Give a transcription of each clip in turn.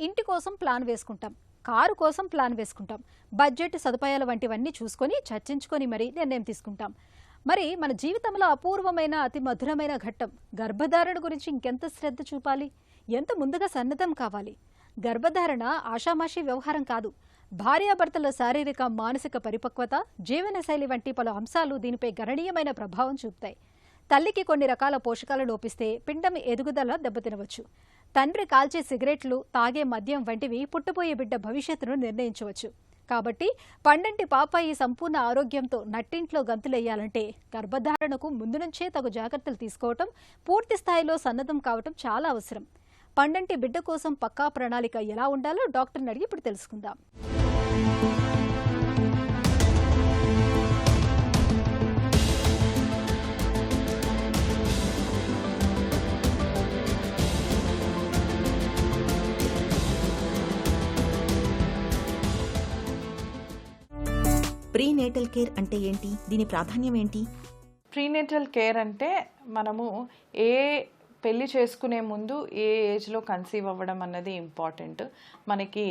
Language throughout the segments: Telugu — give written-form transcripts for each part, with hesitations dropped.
ఇంటి కోసం ప్లాన్ వేసుకుంటాం, కారు కోసం ప్లాన్ వేసుకుంటాం, బడ్జెట్ సదుపాయాల వంటివన్నీ చూసుకొని చర్చించుకొని మరీ నిర్ణయం తీసుకుంటాం. మరి మన జీవితంలో అపూర్వమైన అతి మధురమైన ఘట్టం గర్భధారణ గురించి ఇంకెంత శ్రద్ధ చూపాలి, ఎంత ముందుగా సన్నద్ధం కావాలి? గర్భధారణ ఆషామాషీ వ్యవహారం కాదు. భార్యాభర్తల శారీరక మానసిక పరిపక్వత, జీవనశైలి వంటి పలు అంశాలు దీనిపై గణనీయమైన ప్రభావం చూపుతాయి. తల్లికి కొన్ని రకాల పోషకాలు లోపిస్తే పిండం ఎదుగుదల దెబ్బతినవచ్చు. తండ్రి కాల్చే సిగరెట్లు, తాగే మద్యం వంటివి పుట్టబోయే బిడ్డ భవిష్యత్తును నిర్ణయించవచ్చు. కాబట్టి పండంటి పాప ఈ సంపూర్ణ ఆరోగ్యంతో నట్టింట్లో గంతులెయ్యాలంటే గర్భధారణకు ముందు నుంచే తగు జాగ్రత్తలు తీసుకోవటం, పూర్తి స్థాయిలో సన్నద్ధం కావటం చాలా అవసరం. పండంటి బిడ్డ కోసం పక్కా ప్రణాళిక ఎలా ఉండాలో డాక్టర్ని అడిగి ఇప్పుడు తెలుసుకుందాం. ప్రీనేటల్ కేర్ అంటే ఏంటి? దీని ప్రాధాన్యం ఏంటి? ప్రీనేటల్ కేర్ అంటే మనము పెళ్లి చేసుకునే ముందు ఏ ఏజ్లో కన్సీవ్ అవ్వడం అన్నది ఇంపార్టెంట్. మనకి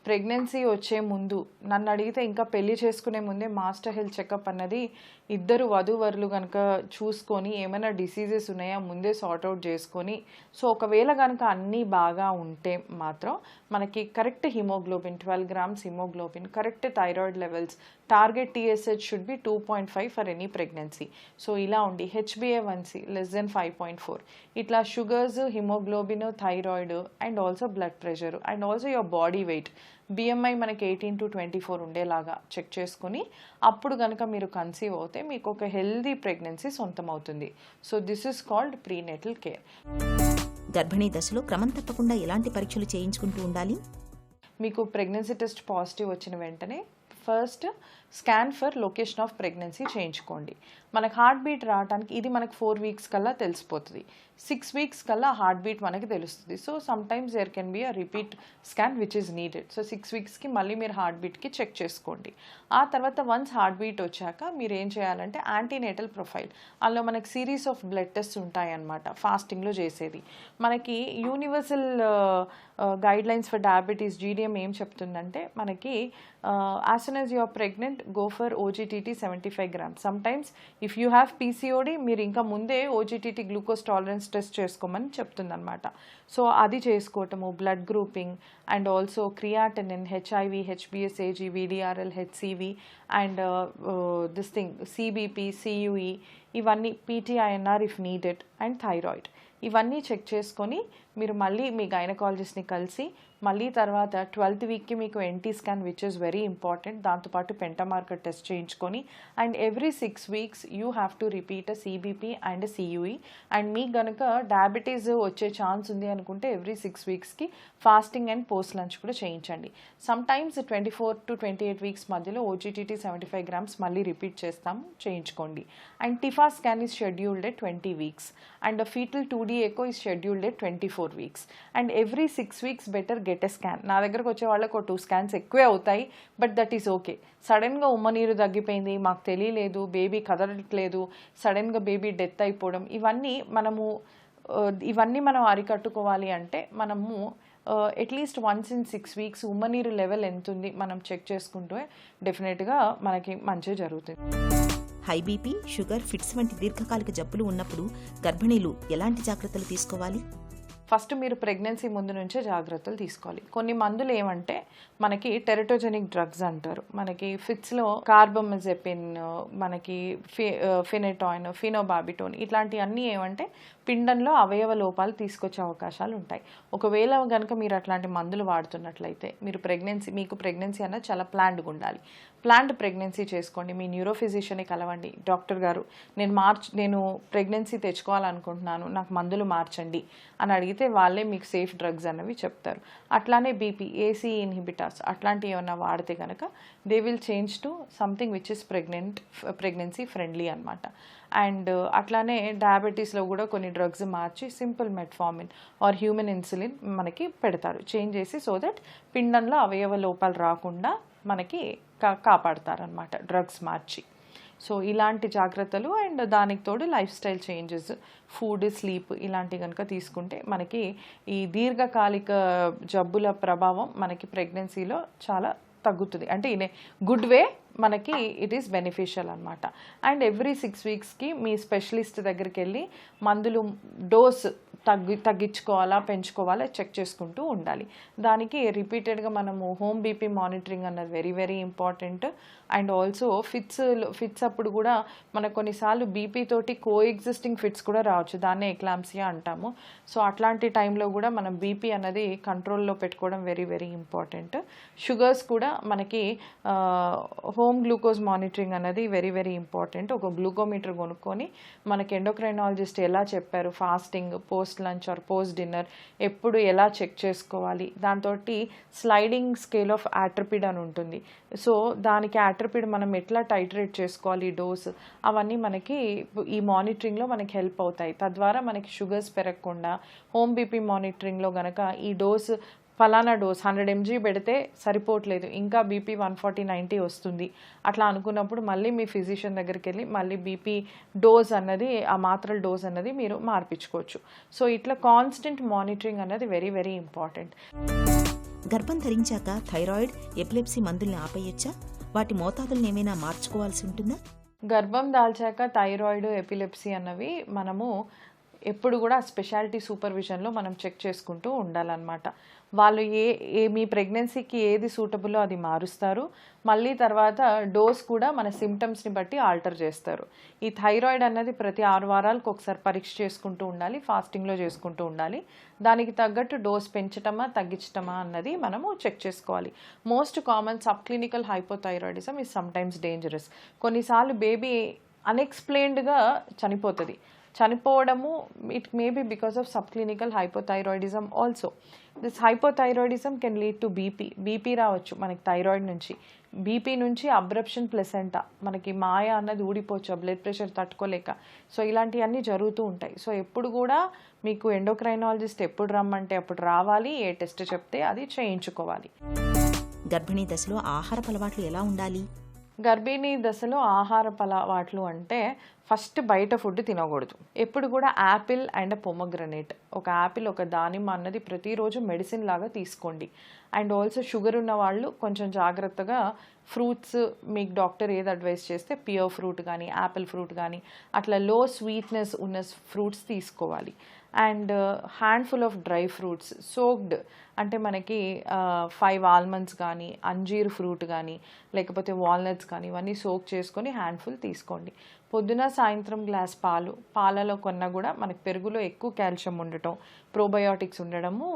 ప్రెగ్నెన్సీ వచ్చే ముందు నన్ను అడిగితే ఇంకా పెళ్లి చేసుకునే ముందే మాస్టర్ హెల్త్ చెకప్ అన్నది ఇద్దరు వధూవరులు కనుక చూసుకొని ఏమైనా డిసీజెస్ ఉన్నాయా ముందే సార్ట్అవుట్ చేసుకొని, సో ఒకవేళ కనుక అన్నీ బాగా ఉంటే మాత్రం మనకి correct haemoglobin 12 grams haemoglobin, correct thyroid levels, target TSH should be 2.5 for any pregnancy. So ఇలా ఉండి HbA1c లెస్ దెన్ 5.4, ఇట్లా sugars, haemoglobin, thyroid and also blood pressure and also your body weight, BMI మనకి 18 to 24 ఉండేలాగా చెక్ చేసుకుని అప్పుడు కనుక మీరు కన్సీవ్ అవుతే మీకు ఒక హెల్దీ ప్రెగ్నెన్సీ సొంతం అవుతుంది. So this is called prenatal care. గర్భిణీ దశలో క్రమం తప్పకుండా ఎలాంటి పరీక్షలు చేయించుకుంటూ ఉండాలి? మీకు ప్రెగ్నెన్సీ టెస్ట్ పాజిటివ్ వచ్చిన వెంటనే first scan for location of pregnancy చేయించుకోండి. మనకు హార్ట్ బీట్ రావడానికి ఇది మనకు 4 weeks కల్లా తెలిసిపోతుంది. 6 weeks కల్లా హార్ట్ బీట్ మనకి తెలుస్తుంది. So some times there can be a repeat scan which is needed. So 6 weeksకి మళ్ళీ మీరు హార్ట్ బీట్కి చెక్ చేసుకోండి. ఆ తర్వాత వన్స్ హార్ట్ బీట్ వచ్చాక మీరు ఏం చేయాలంటే యాంటీనేటల్ ప్రొఫైల్, అందులో మనకి సిరీస్ ఆఫ్ బ్లడ్ టెస్ట్ ఉంటాయన్నమాట ఫాస్టింగ్లో చేసేది. మనకి universal guidelines for diabetes GDM ఏం చెప్తుందంటే మనకి as soon as you are pregnant go for OGTT 75 grams. Sometimes if you have PCOD మీరు ఇంకా ముందే OGTT గ్లూకోజ్ టాలరెన్స్ టెస్ట్ చేసుకోమని చెప్తుందన్నమాట. సో అది చేసుకోవటము, blood grouping and also creatinine, HIV, HbSAg, VDRL, HCV and this thing CBP, CUE, ఇవన్నీ PTINR if needed and thyroid, ఇవన్నీ చెక్ చేసుకొని మీరు మళ్ళీ మీ గైనకాలజిస్ట్ని కలిసి మళ్ళీ తర్వాత 12th weekకి మీకు NT scan which is very important, దాంతోపాటు పెంటామార్కర్ టెస్ట్ చేయించుకొని and every 6 weeks you have to repeat CBP and CUE. And మీకు కనుక డయాబెటీస్ వచ్చే ఛాన్స్ ఉంది అనుకుంటే ఎవ్రీ 6 weeksకి ఫాస్టింగ్ అండ్ పోస్ట్ లంచ్ కూడా చేయించండి. సమ్ టైమ్స్ 24 to 28 weeks మధ్యలో OGTT 75 grams మళ్ళీ రిపీట్ చేస్తాము, చేయించుకోండి. And TIFFA scan is scheduled at 20 weeks and fetal 2D echo is scheduled at 24 weeks. And every 6 weeks better get a scan. నా దగ్గరకు వచ్చే వాళ్ళకు 2 scans ఎక్కువే అవుతాయి, బట్ దట్ ఈస్ ఓకే. సడన్గా ఉమ్మనీరు తగ్గిపోయింది, మాకు తెలియలేదు, బేబీ కదలట్లేదు, సడన్గా బేబీ డెత్ అయిపోవడం, ఇవన్నీ మనం అరికట్టుకోవాలి అంటే మనము అట్లీస్ట్ వన్స్ ఇన్ 6 weeks ఉమ్మనీరు లెవెల్ ఎంత ఉంది మనం చెక్ చేసుకుంటూ డెఫినెట్గా మనకి మంచి జరుగుతుంది. హై బీపీ, షుగర్, ఫిట్స్ వంటి దీర్ఘకాలిక జబ్బులు ఉన్నప్పుడు గర్భిణీలు ఎలాంటి జాగ్రత్తలు తీసుకోవాలి? ఫస్ట్ మీరు ప్రెగ్నెన్సీ ముందు నుంచే జాగ్రత్తలు తీసుకోవాలి. కొన్ని మందులు ఏమంటే మనకి టెరటోజెనిక్ డ్రగ్స్ అంటారు. మనకి ఫిట్స్లో కార్బమజెపిన్, మనకి ఫినెటాయిన్, ఫినోబాబిటోన్, ఇట్లాంటివన్నీ ఏమంటే పిండంలో అవయవ లోపాలు తీసుకొచ్చే అవకాశాలు ఉంటాయి. ఒకవేళ కనుక మీరు అట్లాంటి మందులు వాడుతున్నట్లయితే మీకు ప్రెగ్నెన్సీ అన్నది చాలా ప్లాన్డ్గా ఉండాలి. ప్లాన్డ్ ప్రెగ్నెన్సీ చేసుకోండి. మీ న్యూరో ఫిజిషియన్ని కలవండి. డాక్టర్ గారు నేను ప్రెగ్నెన్సీ తెచ్చుకోవాలనుకుంటున్నాను, నాకు మందులు మార్చండి అని అడిగితే వాళ్ళే మీకు సేఫ్ డ్రగ్స్ అన్నవి చెప్తారు. అట్లానే బీపీ, ACE ఇన్హిబిటర్స్ అట్లాంటివి ఏమన్నా వాడితే కనుక they will change to something which is pregnancy friendly అనమాట. అండ్ అట్లానే డయాబెటీస్లో కూడా కొన్ని డ్రగ్స్ మార్చి simple metformin or human insulin మనకి పెడతారు, చేంజ్ చేసి, సో దట్ పిండంలో అవయవ లోపాలు రాకుండా మనకి కాపాడతారనమాట డ్రగ్స్ మార్చి. సో ఇలాంటి జాగ్రత్తలు అండ్ దానికి తోడు life style changes, food, sleep ఇలాంటివి కనుక తీసుకుంటే మనకి ఈ దీర్ఘకాలిక జబ్బుల ప్రభావం మనకి ప్రెగ్నెన్సీలో చాలా తగ్గుతుంది. అంటే ఇన్ ఏ గుడ్ వే మనకి ఇట్ ఈస్ బెనిఫిషియల్ అనమాట. అండ్ ఎవ్రీ 6 వీక్స్కి మీ స్పెషలిస్ట్ దగ్గరికి వెళ్ళి మందులు డోస్ తగ్గించుకోవాలా పెంచుకోవాలా చెక్ చేసుకుంటూ ఉండాలి. దానికి రిపీటెడ్గా మనము హోమ్ బీపీ మానిటరింగ్ అన్నది very very important. And also fits అప్పుడు కూడా మనకు కొన్నిసార్లు బీపీ తోటి కో ఎగ్జిస్టింగ్ ఫిట్స్ కూడా రావచ్చు, దాన్నే ఎక్లాంప్సియా అంటాము. సో అట్లాంటి టైంలో కూడా మనం బీపీ అన్నది కంట్రోల్లో పెట్టుకోవడం వెరీ వెరీ ఇంపార్టెంట్. షుగర్స్ కూడా మనకి హోమ్ గ్లూకోజ్ మానిటరింగ్ అనేది వెరీ వెరీ ఇంపార్టెంట్. ఒక గ్లూకోమీటర్ కొనుక్కొని మనకి ఎండోక్రైనాలజిస్ట్ ఎలా చెప్పారు, fasting, post lunch or post dinner ఎప్పుడు ఎలా చెక్ చేసుకోవాలి. దాంతో స్లైడింగ్ స్కేల్ ఆఫ్ ఆట్రపిడ్ అని ఉంటుంది. సో దానికి ఆట్రపిడ్ మనం ఎట్లా టైట్రేట్ చేసుకోవాలి, డోస్, అవన్నీ మనకి ఈ మానిటరింగ్లో మనకి హెల్ప్ అవుతాయి. తద్వారా మనకి షుగర్స్ పెరగకుండా హోమ్ బీపీ మానిటరింగ్లో గనక ఈ డోస్ ఫలానా డోస్ 100 mg పెడితే సరిపోవట్లేదు, ఇంకా బీపీ 140/90 వస్తుంది అట్లా అనుకున్నప్పుడు మళ్ళీ మీ ఫిజిషియన్ దగ్గరికి వెళ్ళి మళ్ళీ బీపీ డోస్ అన్నది, ఆ మాత్రల డోస్ అన్నది మీరు మార్పించుకోవచ్చు. సో ఇట్లా కాన్స్టెంట్ మానిటరింగ్ అన్నది వెరీ వెరీ ఇంపార్టెంట్. గర్భం ధరించాక థైరాయిడ్, ఎపిలెప్సీ మందుల్ని ఆపేయొచ్చా? వాటి మోతాదులను ఏమైనా మార్చుకోవాల్సి ఉంటుందా? గర్భం దాల్చాక థైరాయిడ్, ఎపిలెప్సీ అన్నవి మనము ఎప్పుడు కూడా స్పెషాలిటీ సూపర్విజన్లో మనం చెక్ చేసుకుంటూ ఉండాలన్నమాట. వాళ్ళు మీ ప్రెగ్నెన్సీకి ఏది సూటబుల్లో అది మారుస్తారు. మళ్ళీ తర్వాత డోస్ కూడా మన సిమ్టమ్స్ని బట్టి ఆల్టర్ చేస్తారు. ఈ థైరాయిడ్ అన్నది ప్రతి 6 వారాలకు ఒకసారి పరీక్ష చేసుకుంటూ ఉండాలి, ఫాస్టింగ్లో చేసుకుంటూ ఉండాలి. దానికి తగ్గట్టు డోస్ పెంచటమా తగ్గించటమా అన్నది మనము చెక్ చేసుకోవాలి. Most common subclinical hypothyroidism is sometimes dangerous. కొన్నిసార్లు బేబీ అన్ఎక్స్ప్లెయిన్డ్గా చనిపోతుంది. చనిపోవడము it may be because of subclinical hypothyroidism also. This hypothyroidism can lead to BP రావచ్చు మనకి థైరాయిడ్ నుంచి. బీపీ నుంచి అబ్రప్షన్ ప్లెసెంటా, మనకి మాయ అన్నది ఊడిపోవచ్చు బ్లడ్ ప్రెషర్ తట్టుకోలేక. సో ఇలాంటివన్నీ జరుగుతూ ఉంటాయి. సో ఎప్పుడు కూడా మీకు ఎండోక్రైనాలజిస్ట్ ఎప్పుడు రమ్మంటే అప్పుడు రావాలి, ఏ టెస్ట్ చెప్తే అది చేయించుకోవాలి. గర్భిణీ దశలో ఆహారపు అలవాట్లు ఎలా ఉండాలి? గర్భిణీ దశలో ఆహారపు అలవాట్లు అంటే ఫస్ట్ బయట ఫుడ్ తినకూడదు. ఎప్పుడు కూడా యాపిల్ అండ్ పొమగ్రనేట్, ఒక యాపిల్ ఒక దానిమ్మ అన్నది ప్రతిరోజు మెడిసిన్ లాగా తీసుకోండి. అండ్ ఆల్సో షుగర్ ఉన్న వాళ్ళు కొంచెం జాగ్రత్తగా ఫ్రూట్స్, మీకు డాక్టర్ ఏది అడ్వైస్ చేస్తే పియర్ ఫ్రూట్ కానీ యాపిల్ ఫ్రూట్ కానీ అట్లా లో స్వీట్నెస్ ఉన్న ఫ్రూట్స్ తీసుకోవాలి. And handful of dry fruits soaked, అంటే మనకి 5 ఆల్మండ్స్ కానీ, అంజీర్ ఫ్రూట్ కానీ, లేకపోతే వాల్నట్స్ కానీ ఇవన్నీ సోక్ చేసుకొని హ్యాండ్ఫుల్ తీసుకోండి. పొద్దున సాయంత్రం గ్లాస్ పాలలో కొన్నా కూడా మనకి పెరుగులో ఎక్కువ కాల్షియం ఉండటం, ప్రోబయోటిక్స్ ఉండడము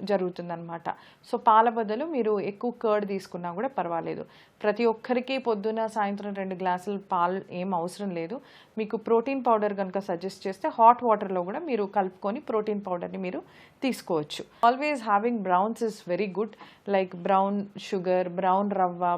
జరుగుతుందన్నమాట. సో పాల బదులు మీరు ఎక్కువ కర్డ్ తీసుకున్నా కూడా పర్వాలేదు. ప్రతి ఒక్కరికి పొద్దున సాయంత్రం 2 గ్లాసులు పాలు ఏం అవసరం లేదు. మీకు ప్రోటీన్ పౌడర్ కనుక సజెస్ట్ చేస్తే హాట్ వాటర్లో కూడా మీరు కలుపుకొని ప్రోటీన్ పౌడర్ని మీరు తీసుకోవచ్చు. Always having browns is very good, like brown sugar, brown రవ్వ,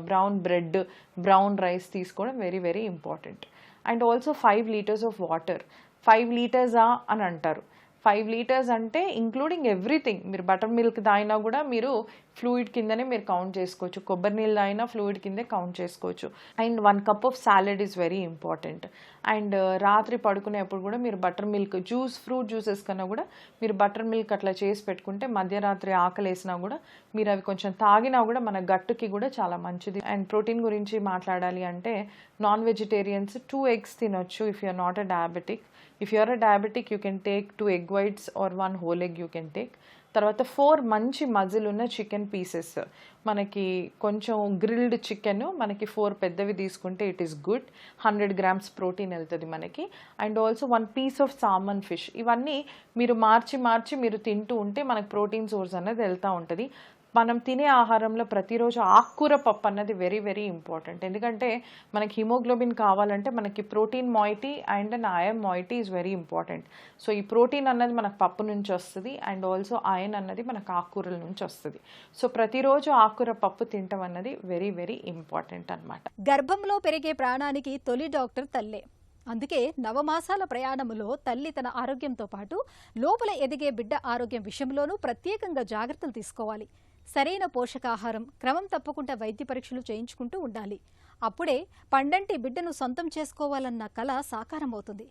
బ్రౌన్ బ్రెడ్, బ్రౌన్ రైస్ తీసుకోవడం very very important. And also 5 liters of water. 5 liters అని అంటారు. 5 liters అంటే ఇంక్లూడింగ్ ఎవ్రీథింగ్. మీరు బటర్ మిల్క్ తాగినా కూడా మీరు ఫ్లూయిడ్ కిందనే మీరు కౌంట్ చేసుకోవచ్చు. కొబ్బరి నీళ్ళు తాగినా ఫ్లూయిడ్ కిందే కౌంట్ చేసుకోవచ్చు. And 1 cup of salad is very important. And రాత్రి పడుకునేప్పుడు కూడా మీరు బటర్ మిల్క్ ఫ్రూట్ జ్యూసెస్ కన్నా కూడా మీరు బటర్ మిల్క్ అట్లా చేసి పెట్టుకుంటే మధ్యరాత్రి ఆకలి వేసినా కూడా మీరు అవి కొంచెం తాగినా కూడా మన గట్టుకి కూడా చాలా మంచిది. అండ్ ప్రోటీన్ గురించి మాట్లాడాలి అంటే నాన్ వెజిటేరియన్స్ 2 eggs తినొచ్చు if you are not a diabetic. If you are a diabetic, you can take 2 egg whites or 1 whole egg you can take. తర్వాత 4 మంచి మజిల్ ఉన్న చికెన్ పీసెస్, మనకి కొంచెం గ్రిల్డ్ చికెన్ మనకి 4 పెద్దవి తీసుకుంటే it is good. 100 grams protein వెళ్తుంది మనకి. And also 1 piece of salmon fish. ఇవన్నీ మీరు మార్చి మీరు తింటూ ఉంటే మనకి ప్రోటీన్ సోర్స్ అనేది వెళ్తూ ఉంటుంది. మనం తినే ఆహారంలో ప్రతిరోజు ఆకుకూర పప్పు అన్నది వెరీ వెరీ ఇంపార్టెంట్. ఎందుకంటే మనకి హిమోగ్లోబిన్ కావాలంటే మనకి protein mighty and iron mighty is very important. So ఈ ప్రోటీన్ అన్నది మనకు పప్పు నుంచి వస్తుంది. అండ్ ఆల్సో ఐరన్ అన్నది మనకు ఆకుకూరల నుంచి వస్తుంది. సో ప్రతిరోజు ఆకుకూర పప్పు తినటం అన్నది వెరీ వెరీ ఇంపార్టెంట్ అన్నమాట. గర్భంలో పెరిగే ప్రాణానికి తొలి డాక్టర్ తల్లే. అందుకే నవమాసాల ప్రయాణములో తల్లి తన ఆరోగ్యంతో పాటు లోపల ఎదిగే బిడ్డ ఆరోగ్యం విషయంలోనూ ప్రత్యేకంగా జాగ్రత్తలు తీసుకోవాలి. సరైన పోషకాహారం, క్రమం తప్పకుండా వైద్య పరీక్షలు చేయించుకుంటూ ఉండాలి. అప్పుడే పండంటి బిడ్డను సొంతం చేసుకోవాలన్న కల సాకారం అవుతుంది.